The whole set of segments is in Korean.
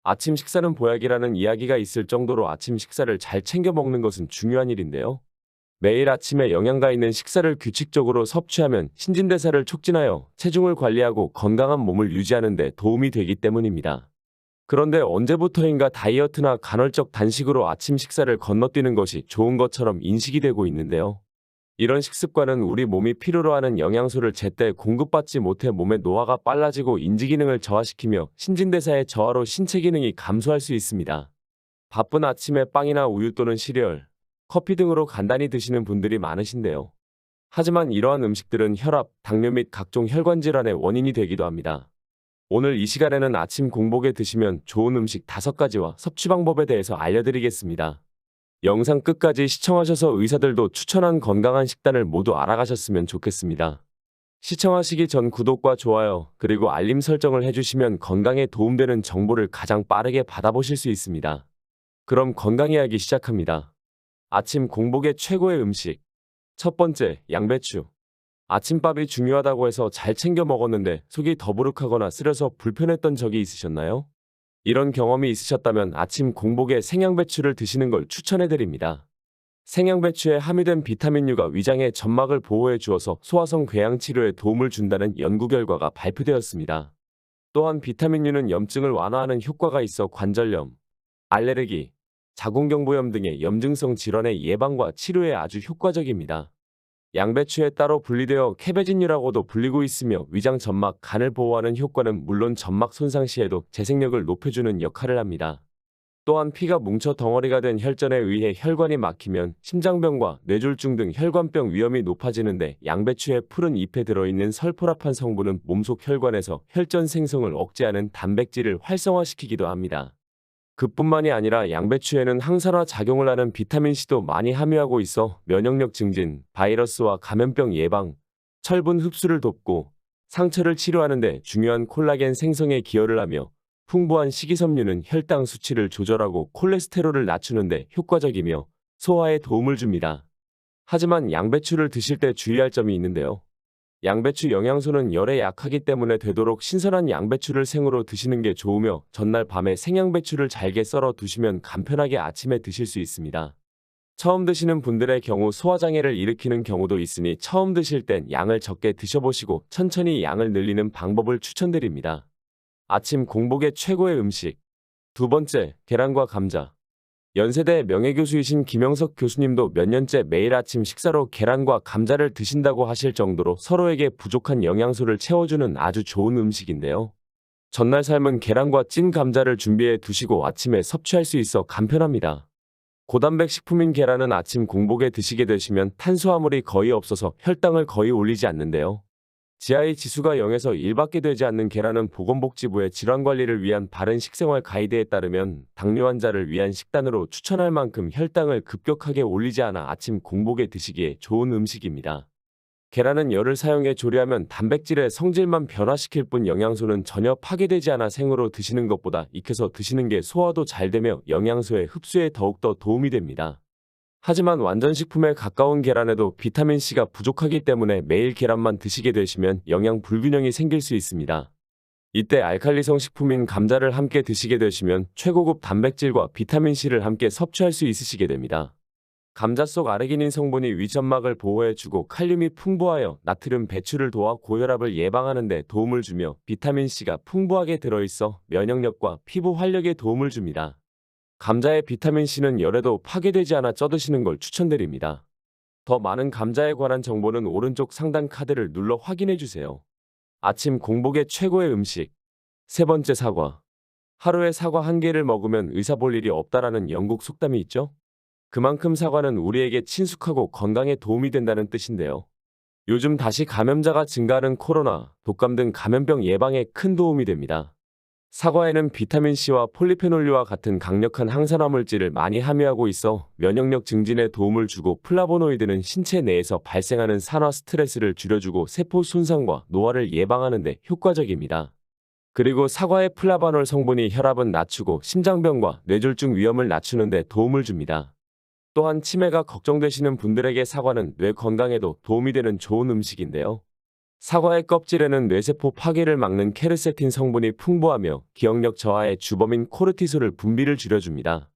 아침 식사는 보약이라는 이야기가 있을 정도로 아침 식사를 잘 챙겨 먹는 것은 중요한 일인데요. 매일 아침에 영양가 있는 식사를 규칙적으로 섭취하면 신진대사를 촉진하여 체중을 관리하고 건강한 몸을 유지하는 데 도움이 되기 때문입니다. 그런데 언제부터인가 다이어트나 간헐적 단식으로 아침 식사를 건너뛰는 것이 좋은 것처럼 인식이 되고 있는데요. 이런 식습관은 우리 몸이 필요로 하는 영양소를 제때 공급받지 못해 몸의 노화가 빨라지고 인지기능을 저하시키며 신진대사의 저하로 신체 기능이 감소할 수 있습니다. 바쁜 아침에 빵이나 우유 또는 시리얼, 커피 등으로 간단히 드시는 분들이 많으신데요. 하지만 이러한 음식들은 혈압, 당뇨 및 각종 혈관 질환의 원인이 되기도 합니다. 오늘 이 시간에는 아침 공복에 드시면 좋은 음식 5가지와 섭취 방법에 대해서 알려드리겠습니다. 영상 끝까지 시청하셔서 의사들도 추천한 건강한 식단을 모두 알아가셨으면 좋겠습니다. 시청하시기 전 구독과 좋아요, 그리고 알림 설정을 해주시면 건강에 도움되는 정보를 가장 빠르게 받아보실 수 있습니다. 그럼 건강 이야기 시작합니다. 아침 공복의 최고의 음식. 첫 번째, 양배추. 아침밥이 중요하다고 해서 잘 챙겨 먹었는데 속이 더부룩하거나 쓰려서 불편했던 적이 있으셨나요? 이런 경험이 있으셨다면 아침 공복에 생양배추를 드시는 걸 추천해드립니다. 생양배추에 함유된 비타민유가 위장의 점막을 보호해 주어서 소화성 궤양 치료에 도움을 준다는 연구 결과가 발표되었습니다. 또한 비타민유는 염증을 완화하는 효과가 있어 관절염, 알레르기, 자궁경부염 등의 염증성 질환의 예방과 치료에 아주 효과적입니다. 양배추에 따로 분리되어 캐베진유라고도 불리고 있으며 위장 점막, 간을 보호하는 효과는 물론 점막 손상 시에도 재생력을 높여주는 역할을 합니다. 또한 피가 뭉쳐 덩어리가 된 혈전에 의해 혈관이 막히면 심장병과 뇌졸중 등 혈관병 위험이 높아지는데 양배추의 푸른 잎에 들어있는 설포라판 성분은 몸속 혈관에서 혈전 생성을 억제하는 단백질을 활성화시키기도 합니다. 그뿐만이 아니라 양배추에는 항산화 작용을 하는 비타민C도 많이 함유하고 있어 면역력 증진, 바이러스와 감염병 예방, 철분 흡수를 돕고 상처를 치료하는 데 중요한 콜라겐 생성에 기여를 하며 풍부한 식이섬유는 혈당 수치를 조절하고 콜레스테롤을 낮추는 데 효과적이며 소화에 도움을 줍니다. 하지만 양배추를 드실 때 주의할 점이 있는데요. 양배추 영양소는 열에 약하기 때문에 되도록 신선한 양배추를 생으로 드시는 게 좋으며 전날 밤에 생양배추를 잘게 썰어 두시면 간편하게 아침에 드실 수 있습니다. 처음 드시는 분들의 경우 소화장애를 일으키는 경우도 있으니 처음 드실 땐 양을 적게 드셔보시고 천천히 양을 늘리는 방법을 추천드립니다. 아침 공복의 최고의 음식. 두 번째, 계란과 감자. 연세대 명예교수이신 김영석 교수님도 몇 년째 매일 아침 식사로 계란과 감자를 드신다고 하실 정도로 서로에게 부족한 영양소를 채워주는 아주 좋은 음식인데요. 전날 삶은 계란과 찐 감자를 준비해 두시고 아침에 섭취할 수 있어 간편합니다. 고단백 식품인 계란은 아침 공복에 드시게 되시면 탄수화물이 거의 없어서 혈당을 거의 올리지 않는데요. GI 지수가 0에서 1밖에 되지 않는 계란은 보건복지부의 질환관리를 위한 바른 식생활 가이드에 따르면 당뇨 환자를 위한 식단으로 추천할 만큼 혈당을 급격하게 올리지 않아 아침 공복에 드시기에 좋은 음식입니다. 계란은 열을 사용해 조리하면 단백질의 성질만 변화시킬 뿐 영양소는 전혀 파괴되지 않아 생으로 드시는 것보다 익혀서 드시는 게 소화도 잘 되며 영양소의 흡수에 더욱더 도움이 됩니다. 하지만 완전식품에 가까운 계란에도 비타민C가 부족하기 때문에 매일 계란만 드시게 되시면 영양 불균형이 생길 수 있습니다. 이때 알칼리성 식품인 감자를 함께 드시게 되시면 최고급 단백질과 비타민C를 함께 섭취할 수 있으시게 됩니다. 감자 속 아르기닌 성분이 위점막을 보호해주고 칼륨이 풍부하여 나트륨 배출을 도와 고혈압을 예방하는 데 도움을 주며 비타민C가 풍부하게 들어있어 면역력과 피부 활력에 도움을 줍니다. 감자의 비타민C는 열에도 파괴되지 않아 쪄드시는 걸 추천드립니다. 더 많은 감자에 관한 정보는 오른쪽 상단 카드를 눌러 확인해주세요. 아침 공복의 최고의 음식. 세 번째, 사과. 하루에 사과 1개를 먹으면 의사 볼 일이 없다라는 영국 속담이 있죠? 그만큼 사과는 우리에게 친숙하고 건강에 도움이 된다는 뜻인데요. 요즘 다시 감염자가 증가하는 코로나, 독감 등 감염병 예방에 큰 도움이 됩니다. 사과에는 비타민C와 폴리페놀류와 같은 강력한 항산화 물질을 많이 함유하고 있어 면역력 증진에 도움을 주고 플라보노이드는 신체 내에서 발생하는 산화 스트레스를 줄여주고 세포 손상과 노화를 예방하는 데 효과적입니다. 그리고 사과의 플라바놀 성분이 혈압은 낮추고 심장병과 뇌졸중 위험을 낮추는 데 도움을 줍니다. 또한 치매가 걱정되시는 분들에게 사과는 뇌 건강에도 도움이 되는 좋은 음식인데요. 사과의 껍질에는 뇌세포 파괴를 막는 케르세틴 성분이 풍부하며 기억력 저하의 주범인 코르티솔을 분비를 줄여줍니다.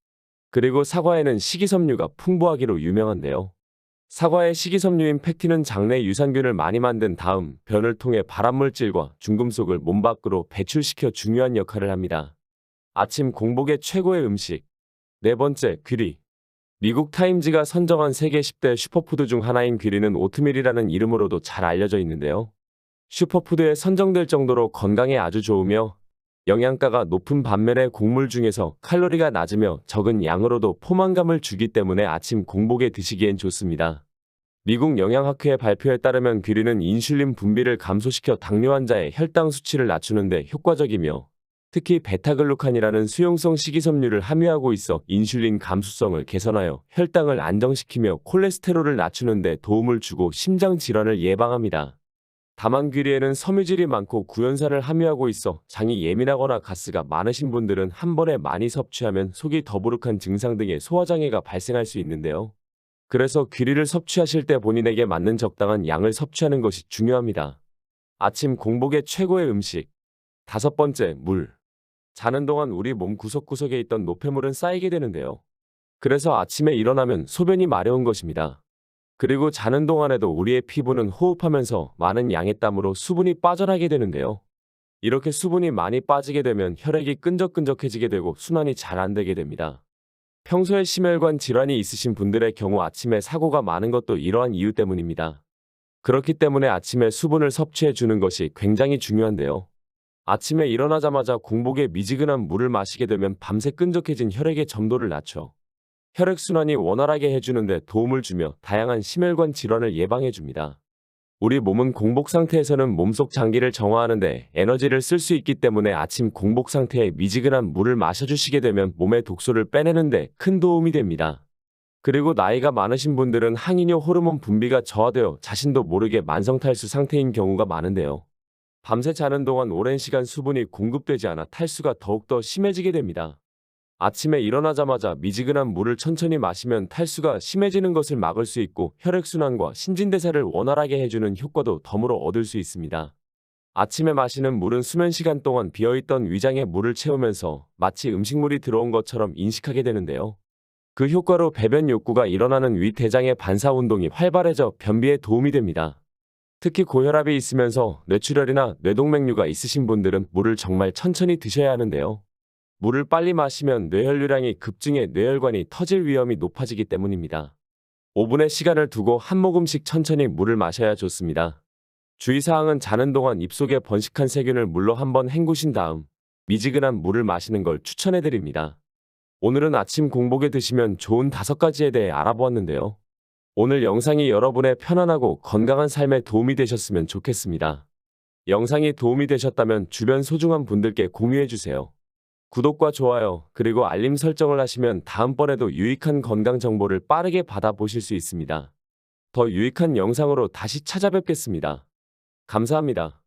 그리고 사과에는 식이섬유가 풍부하기로 유명한데요. 사과의 식이섬유인 팩틴은 장내 유산균을 많이 만든 다음 변을 통해 발암물질과 중금속을 몸 밖으로 배출시켜 중요한 역할을 합니다. 아침 공복의 최고의 음식. 네 번째, 귀리. 미국 타임즈가 선정한 세계 10대 슈퍼푸드 중 하나인 귀리는 오트밀이라는 이름으로도 잘 알려져 있는데요. 슈퍼푸드에 선정될 정도로 건강에 아주 좋으며 영양가가 높은 반면에 곡물 중에서 칼로리가 낮으며 적은 양으로도 포만감을 주기 때문에 아침 공복에 드시기엔 좋습니다. 미국 영양학회 발표에 따르면 귀리는 인슐린 분비를 감소시켜 당뇨 환자의 혈당 수치를 낮추는 데 효과적이며 특히 베타글루칸이라는 수용성 식이섬유를 함유하고 있어 인슐린 감수성을 개선하여 혈당을 안정시키며 콜레스테롤을 낮추는 데 도움을 주고 심장 질환을 예방합니다. 다만 귀리에는 섬유질이 많고 구연산을 함유하고 있어 장이 예민하거나 가스가 많으신 분들은 한 번에 많이 섭취하면 속이 더부룩한 증상 등의 소화장애가 발생할 수 있는데요. 그래서 귀리를 섭취하실 때 본인에게 맞는 적당한 양을 섭취하는 것이 중요합니다. 아침 공복의 최고의 음식. 다섯 번째, 물. 자는 동안 우리 몸 구석구석에 있던 노폐물은 쌓이게 되는데요. 그래서 아침에 일어나면 소변이 마려운 것입니다. 그리고 자는 동안에도 우리의 피부는 호흡하면서 많은 양의 땀으로 수분이 빠져나게 되는데요. 이렇게 수분이 많이 빠지게 되면 혈액이 끈적끈적해지게 되고 순환이 잘 안 되게 됩니다. 평소에 심혈관 질환이 있으신 분들의 경우 아침에 사고가 많은 것도 이러한 이유 때문입니다. 그렇기 때문에 아침에 수분을 섭취해 주는 것이 굉장히 중요한데요. 아침에 일어나자마자 공복에 미지근한 물을 마시게 되면 밤새 끈적해진 혈액의 점도를 낮춰 혈액순환이 원활하게 해주는 데 도움을 주며 다양한 심혈관 질환을 예방해 줍니다. 우리 몸은 공복 상태에서는 몸속 장기를 정화하는 데 에너지를 쓸 수 있기 때문에 아침 공복 상태에 미지근한 물을 마셔주시게 되면 몸의 독소를 빼내는 데 큰 도움이 됩니다. 그리고 나이가 많으신 분들은 항이뇨 호르몬 분비가 저하되어 자신도 모르게 만성탈수 상태인 경우가 많은데요. 밤새 자는 동안 오랜 시간 수분이 공급되지 않아 탈수가 더욱더 심해지게 됩니다. 아침에 일어나자마자 미지근한 물을 천천히 마시면 탈수가 심해지는 것을 막을 수 있고 혈액순환과 신진대사를 원활하게 해주는 효과도 덤으로 얻을 수 있습니다. 아침에 마시는 물은 수면 시간 동안 비어있던 위장에 물을 채우면서 마치 음식물이 들어온 것처럼 인식하게 되는데요. 그 효과로 배변 욕구가 일어나는 위 대장의 반사 운동이 활발해져 변비에 도움이 됩니다. 특히 고혈압이 있으면서 뇌출혈이나 뇌동맥류가 있으신 분들은 물을 정말 천천히 드셔야 하는데요. 물을 빨리 마시면 뇌혈류량이 급증해 뇌혈관이 터질 위험이 높아지기 때문입니다. 5분의 시간을 두고 한 모금씩 천천히 물을 마셔야 좋습니다. 주의사항은 자는 동안 입속에 번식한 세균을 물로 한번 헹구신 다음 미지근한 물을 마시는 걸 추천해드립니다. 오늘은 아침 공복에 드시면 좋은 5가지에 대해 알아보았는데요. 오늘 영상이 여러분의 편안하고 건강한 삶에 도움이 되셨으면 좋겠습니다. 영상이 도움이 되셨다면 주변 소중한 분들께 공유해주세요. 구독과 좋아요, 그리고 알림 설정을 하시면 다음번에도 유익한 건강 정보를 빠르게 받아보실 수 있습니다. 더 유익한 영상으로 다시 찾아뵙겠습니다. 감사합니다.